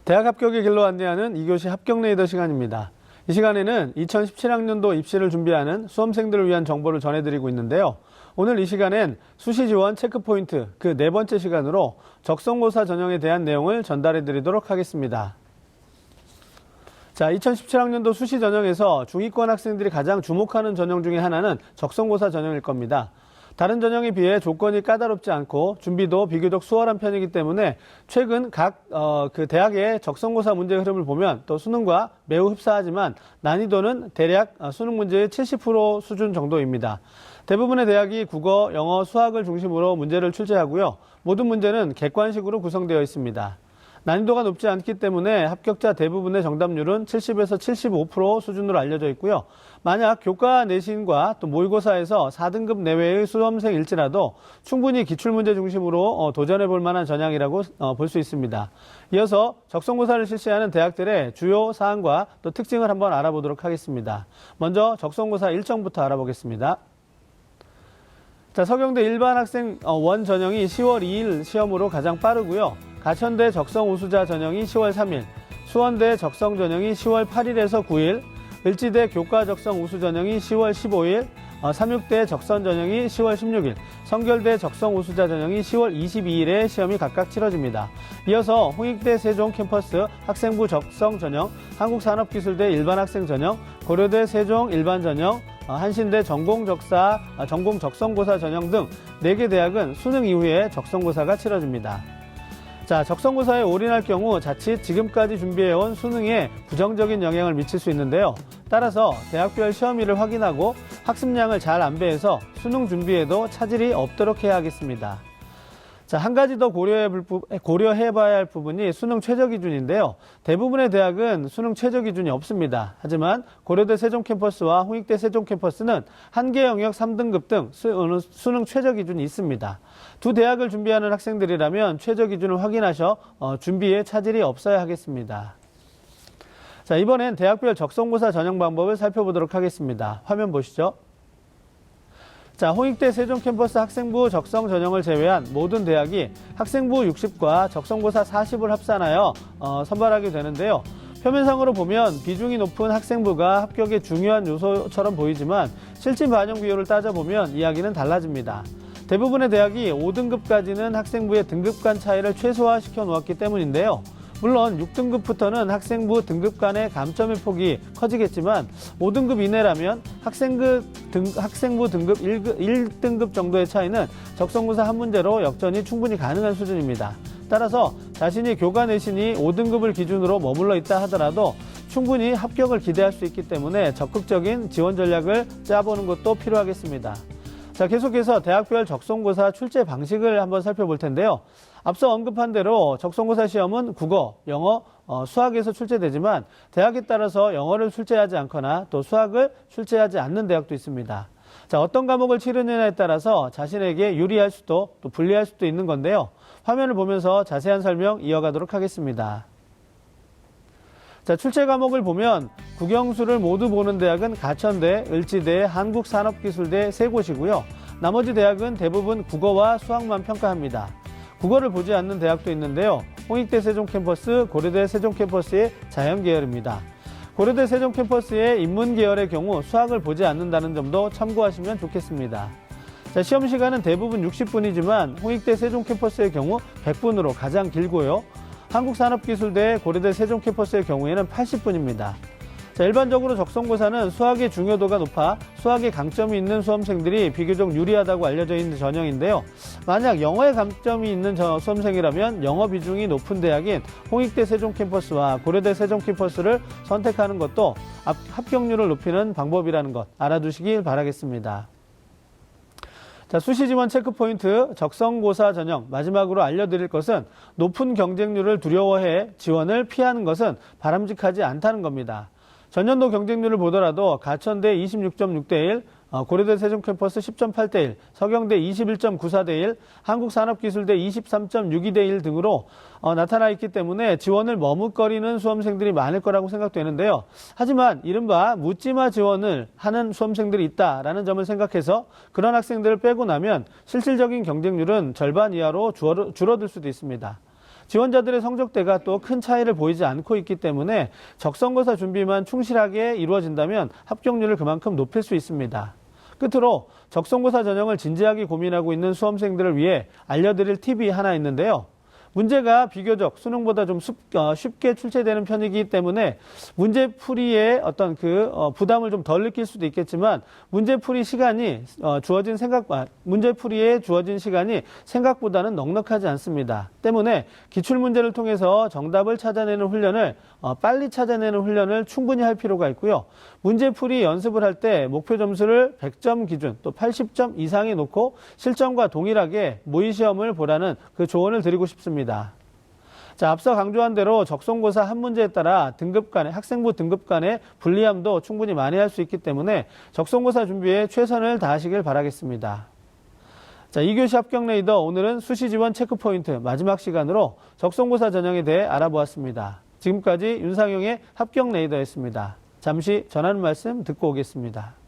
대학 합격의 길로 안내하는 2교시 합격 레이더 시간입니다. 이 시간에는 2017학년도 입시를 준비하는 수험생들을 위한 정보를 전해드리고 있는데요. 오늘 이 시간엔 수시 지원 체크포인트 그 네 번째 시간으로 적성고사 전형에 대한 내용을 전달해드리도록 하겠습니다. 자, 2017학년도 수시 전형에서 중위권 학생들이 가장 주목하는 전형 중에 하나는 적성고사 전형일 겁니다. 다른 전형에 비해 조건이 까다롭지 않고 준비도 비교적 수월한 편이기 때문에 최근 각 대학의 적성고사 문제 흐름을 보면 또 수능과 매우 흡사하지만 난이도는 대략 수능 문제의 70% 수준 정도입니다. 대부분의 대학이 국어, 영어, 수학을 중심으로 문제를 출제하고요. 모든 문제는 객관식으로 구성되어 있습니다. 난이도가 높지 않기 때문에 합격자 대부분의 정답률은 70에서 75% 수준으로 알려져 있고요. 만약 교과 내신과 또 모의고사에서 4등급 내외의 수험생일지라도 충분히 기출문제 중심으로 도전해 볼 만한 전형이라고 볼 수 있습니다. 이어서 적성고사를 실시하는 대학들의 주요 사항과 또 특징을 한번 알아보도록 하겠습니다. 먼저 적성고사 일정부터 알아보겠습니다. 자, 서경대 일반 학생 원 전형이 10월 2일 시험으로 가장 빠르고요. 가천대 적성 우수자 전형이 10월 3일, 수원대 적성 전형이 10월 8일에서 9일, 을지대 교과 적성 우수 전형이 10월 15일, 삼육대 적선 전형이 10월 16일, 성결대 적성 우수자 전형이 10월 22일에 시험이 각각 치러집니다. 이어서 홍익대 세종 캠퍼스 학생부 적성 전형, 한국산업기술대 일반 학생 전형, 고려대 세종 일반 전형, 한신대 전공 적성고사 전형 등 4개 대학은 수능 이후에 적성고사가 치러집니다. 자, 적성고사에 올인할 경우 자칫 지금까지 준비해온 수능에 부정적인 영향을 미칠 수 있는데요. 따라서 대학별 시험일을 확인하고 학습량을 잘 안배해서 수능 준비에도 차질이 없도록 해야 하겠습니다. 자, 한 가지 더 고려해봐야 할 부분이 수능 최저 기준인데요. 대부분의 대학은 수능 최저 기준이 없습니다. 하지만 고려대 세종 캠퍼스와 홍익대 세종 캠퍼스는 한계 영역 3등급 등 수능 최저 기준이 있습니다. 두 대학을 준비하는 학생들이라면 최저 기준을 확인하셔 준비에 차질이 없어야 하겠습니다. 자, 이번엔 대학별 적성고사 전형 방법을 살펴보도록 하겠습니다. 화면 보시죠. 자, 홍익대 세종 캠퍼스 학생부 적성 전형을 제외한 모든 대학이 학생부 60과 적성고사 40을 합산하여 선발하게 되는데요. 표면상으로 보면 비중이 높은 학생부가 합격의 중요한 요소처럼 보이지만 실질 반영 비율을 따져보면 이야기는 달라집니다. 대부분의 대학이 5등급까지는 학생부의 등급 간 차이를 최소화시켜 놓았기 때문인데요. 물론 6등급부터는 학생부 등급 간의 감점의 폭이 커지겠지만 5등급 이내라면 학생부 등급 1등급 정도의 차이는 적성고사 한 문제로 역전이 충분히 가능한 수준입니다. 따라서 자신이 교과 내신이 5등급을 기준으로 머물러 있다 하더라도 충분히 합격을 기대할 수 있기 때문에 적극적인 지원 전략을 짜보는 것도 필요하겠습니다. 자, 계속해서 대학별 적성고사 출제 방식을 한번 살펴볼 텐데요. 앞서 언급한 대로 적성고사 시험은 국어, 영어, 수학에서 출제되지만 대학에 따라서 영어를 출제하지 않거나 또 수학을 출제하지 않는 대학도 있습니다. 자, 어떤 과목을 치르느냐에 따라서 자신에게 유리할 수도 또 불리할 수도 있는 건데요. 화면을 보면서 자세한 설명 이어가도록 하겠습니다. 자, 출제 과목을 보면 국영수를 모두 보는 대학은 가천대, 을지대, 한국산업기술대 3곳이고요. 나머지 대학은 대부분 국어와 수학만 평가합니다. 국어를 보지 않는 대학도 있는데요. 홍익대 세종 캠퍼스, 고려대 세종 캠퍼스의 자연 계열입니다. 고려대 세종 캠퍼스의 인문 계열의 경우 수학을 보지 않는다는 점도 참고하시면 좋겠습니다. 자, 시험 시간은 대부분 60분이지만 홍익대 세종 캠퍼스의 경우 100분으로 가장 길고요. 한국산업기술대, 고려대 세종 캠퍼스의 경우에는 80분입니다. 자, 일반적으로 적성고사는 수학의 중요도가 높아 수학에 강점이 있는 수험생들이 비교적 유리하다고 알려져 있는 전형인데요. 만약 영어에 강점이 있는 수험생이라면 영어 비중이 높은 대학인 홍익대 세종 캠퍼스와 고려대 세종 캠퍼스를 선택하는 것도 합격률을 높이는 방법이라는 것 알아두시길 바라겠습니다. 자, 수시 지원 체크포인트 적성고사 전형 마지막으로 알려드릴 것은 높은 경쟁률을 두려워해 지원을 피하는 것은 바람직하지 않다는 겁니다. 전년도 경쟁률을 보더라도 가천대 26.6대 1, 고려대 세종 캠퍼스 10.8대 1, 서경대 21.94대 1, 한국산업기술대 23.62대 1 등으로 나타나 있기 때문에 지원을 머뭇거리는 수험생들이 많을 거라고 생각되는데요. 하지만 이른바 묻지마 지원을 하는 수험생들이 있다라는 점을 생각해서 그런 학생들을 빼고 나면 실질적인 경쟁률은 절반 이하로 줄어들 수도 있습니다. 지원자들의 성적대가 또 큰 차이를 보이지 않고 있기 때문에 적성고사 준비만 충실하게 이루어진다면 합격률을 그만큼 높일 수 있습니다. 끝으로 적성고사 전형을 진지하게 고민하고 있는 수험생들을 위해 알려드릴 팁이 하나 있는데요. 문제가 비교적 수능보다 좀 쉽게 출제되는 편이기 때문에 문제풀이에 어떤 부담을 좀 덜 느낄 수도 있겠지만 문제풀이에 주어진 시간이 생각보다는 넉넉하지 않습니다. 때문에 기출문제를 통해서 정답을 찾아내는 훈련을 빨리 찾아내는 훈련을 충분히 할 필요가 있고요. 문제풀이 연습을 할 때 목표 점수를 100점 기준 또 80점 이상에 놓고 실전과 동일하게 모의시험을 보라는 그 조언을 드리고 싶습니다. 자, 앞서 강조한 대로 적성고사 한 문제에 따라 학생부 등급 간의 불리함도 충분히 만회할 수 있기 때문에 적성고사 준비에 최선을 다하시길 바라겠습니다. 자, 2교시 합격 레이더 오늘은 수시 지원 체크포인트 마지막 시간으로 적성고사 전형에 대해 알아보았습니다. 지금까지 윤상용의 합격 레이더였습니다. 잠시 전하는 말씀 듣고 오겠습니다.